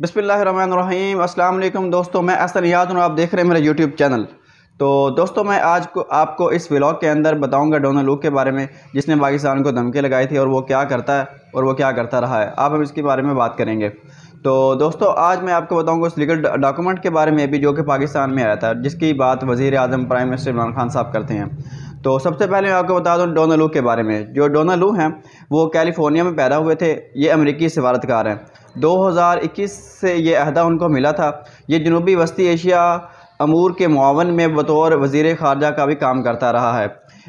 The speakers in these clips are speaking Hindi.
बिस्मिल्लाहिर्रहमानिर्रहीम। अस्सलाम वालेकुम दोस्तों, मैं असद नियाज़ हूँ। आप देख रहे हैं मेरा यूट्यूब चैनल। तो दोस्तों, मैं आज आपको इस व्लॉग के अंदर बताऊंगा डोनाल्ड लू के बारे में, जिसने पाकिस्तान को धमकी लगाई थी और वो क्या करता है और वो क्या करता रहा है। आप हम इसके बारे में बात करेंगे। तो दोस्तों, आज मैं आपको बताऊंगा उस लीगल डॉक्यूमेंट के बारे में भी जो कि पाकिस्तान में आया था, जिसकी बात वज़ीर आज़म प्राइम मिनिस्टर इमरान खान साहब करते हैं। तो सबसे पहले मैं आपको बता दूं डोनाल्ड लू के बारे में। जो डोनाल्ड लू हैं वो कैलिफोर्निया में पैदा हुए थे। ये अमेरिकी सफारतकार हैं। 2021 से ये अहदा उनको मिला था। ये जनूबी वस्ती एशिया अमूर के मुआवन में बतौर वज़ीर ख़ारजा का भी काम करता रहा है।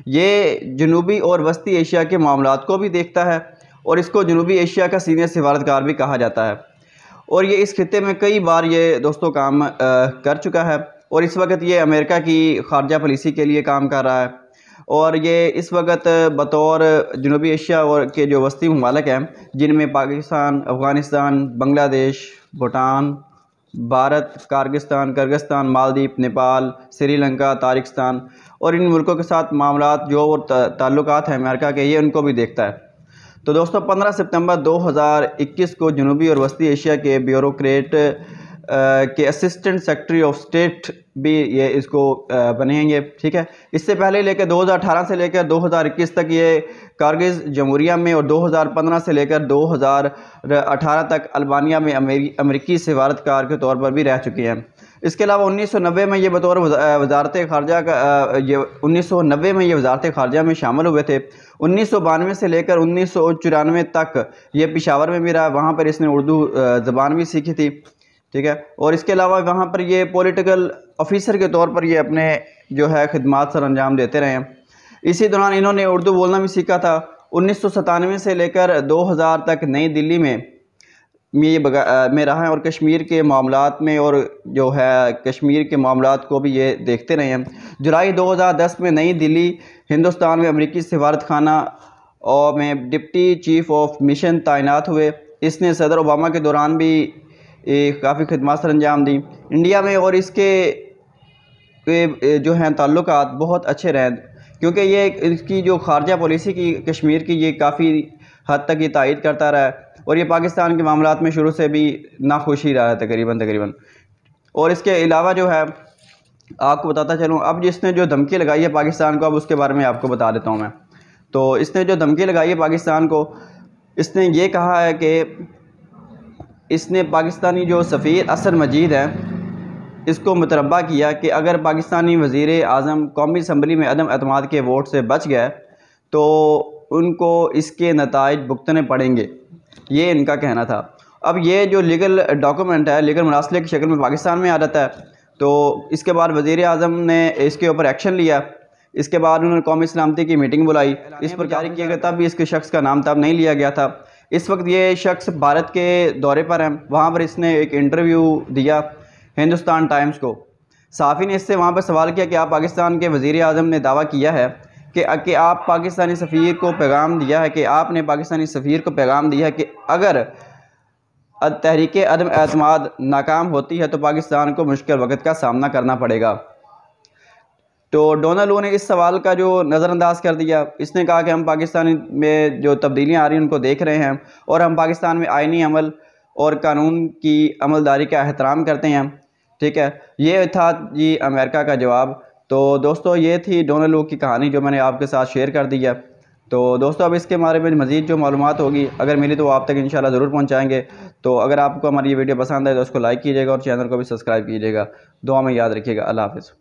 ये जनूबी और वस्ती एशिया के मामलात को भी देखता है और इसको जनूबी एशिया का सीनियर सफारतकार भी कहा जाता है। और ये इस खित्ते में कई बार ये दोस्तों काम कर चुका है और इस वक्त ये अमेरिका की ख़ारजा पॉलिसी के लिए काम कर रहा है। और ये इस वक्त बतौर जनूबी एशिया और के जो वस्ती ममालिक हैं, जिनमें पाकिस्तान, अफ़गानिस्तान, बांग्लादेश, भूटान, भारत, किर्गिस्तान, मालदीव, नेपाल, श्रीलंका, ताजिकिस्तान और इन मुल्कों के साथ मामलात जो और ताल्लुकात हैं अमेरिका के, ये उनको भी देखता है। तो दोस्तों, 15 सितंबर 2021 को जनूबी और वस्ती एशिया के ब्यूरोक्रेट के असिस्टेंट सेक्रेटरी ऑफ स्टेट भी ये इसको बनेंगे। ठीक है। इससे पहले लेकर 2018 से लेकर 2021 तक ये कारगिल जमहूरिया में और 2015 से लेकर 2018 तक अल्बानिया में अमेरिकी सफारतकार के तौर पर भी रह चुके हैं। इसके अलावा 1990 में ये बतौर वजारत ख़ारजा का 1990 में ये वजारत ख़ारजा में शामिल हुए थे। 1992 से लेकर 1994 तक ये पेशावर में भी रहा। वहाँ पर इसने उर्दू ज़बान भी सीखी थी। ठीक है। और इसके अलावा वहाँ पर ये पॉलिटिकल ऑफिसर के तौर पर ये अपने जो है खिदमात सर अंजाम देते रहे हैं। इसी दौरान इन्होंने उर्दू बोलना भी सीखा था। 1997 से लेकर 2000 तक नई दिल्ली में रहा है और कश्मीर के मामलात में और जो है कश्मीर के मामलात को भी ये देखते रहे हैं। जुलाई 2010 में नई दिल्ली हिंदुस्तान में अमेरिकी सफारत खाना और में डिप्टी चीफ ऑफ मिशन तैनात हुए। इसने सदर ओबामा के दौरान भी काफ़ी खिदमत सर अंजाम दी इंडिया में और इसके जो हैं ताल्लुकात बहुत अच्छे रहे, क्योंकि ये इसकी जो ख़ारजा पॉलिसी की कश्मीर की ये काफ़ी हद तक ये तायद करता रहा है और ये पाकिस्तान के मामलात में शुरू से भी नाखुशी रहा है तकरीबन। और इसके अलावा जो है आपको बताता चलूँ, अब जिसने जो धमकी लगाई है पाकिस्तान को, अब उसके बारे में आपको बता देता हूँ मैं। तो इसने जो धमकी लगाई है पाकिस्तान को, इसने ये कहा है कि इसने पाकिस्तानी जो सफ़ीर असद मजीद हैं इसको मुतरबा किया कि अगर पाकिस्तानी वज़ीर आज़म कौमी असम्बली में अदम एतमाद के वोट से बच गए तो उनको इसके नताइज भुगतने पड़ेंगे। ये इनका कहना था। अब ये जो लीगल डॉक्यूमेंट है लीगल मरासले की शक्ल में पाकिस्तान में आ जाता है। तो इसके बाद वज़ीर आज़म ने इसके ऊपर एक्शन लिया। इसके बाद उन्होंने कौमी सलामती की मीटिंग बुलाई। इस पर जारी किया गया, तब भी इसके शख्स का नाम तब नहीं लिया गया था। इस वक्त ये शख्स भारत के दौरे पर है। वहाँ पर इसने एक इंटरव्यू दिया हिंदुस्तान टाइम्स को। साफ़ी ने इससे वहाँ पर सवाल किया कि आप पाकिस्तान के वज़ीर आज़म ने दावा किया है कि आप पाकिस्तानी सफ़ीर को पैगाम दिया है कि आपने पाकिस्तानी सफ़ीर को पैगाम दिया है कि अगर तहरीक अदम एतमाद नाकाम होती है तो पाकिस्तान को मुश्किल वक्त का सामना करना पड़ेगा। तो डोनाल्ड लू ने इस सवाल का जो नज़रअंदाज कर दिया। इसने कहा कि हम पाकिस्तान में जो तब्दीलियाँ आ रही हैं उनको देख रहे हैं और हम पाकिस्तान में आइनी अमल और कानून की अमलदारी का एहतराम करते हैं। ठीक है। ये था जी अमेरिका का जवाब। तो दोस्तों, ये थी डोनाल्ड लू की कहानी जो मैंने आपके साथ शेयर कर दी है। तो दोस्तों, अब इसके बारे में मज़ीद जो मालूमात होगी अगर मिली तो आप तक इंशाल्लाह ज़रूर पहुँचाएँगे। तो अगर आपको हमारी ये वीडियो पसंद आए तो उसको लाइक कीजिएगा और चैनल को भी सब्सक्राइब कीजिएगा। दुआ में याद रखिएगा। अल्लाह हाफ़िज़।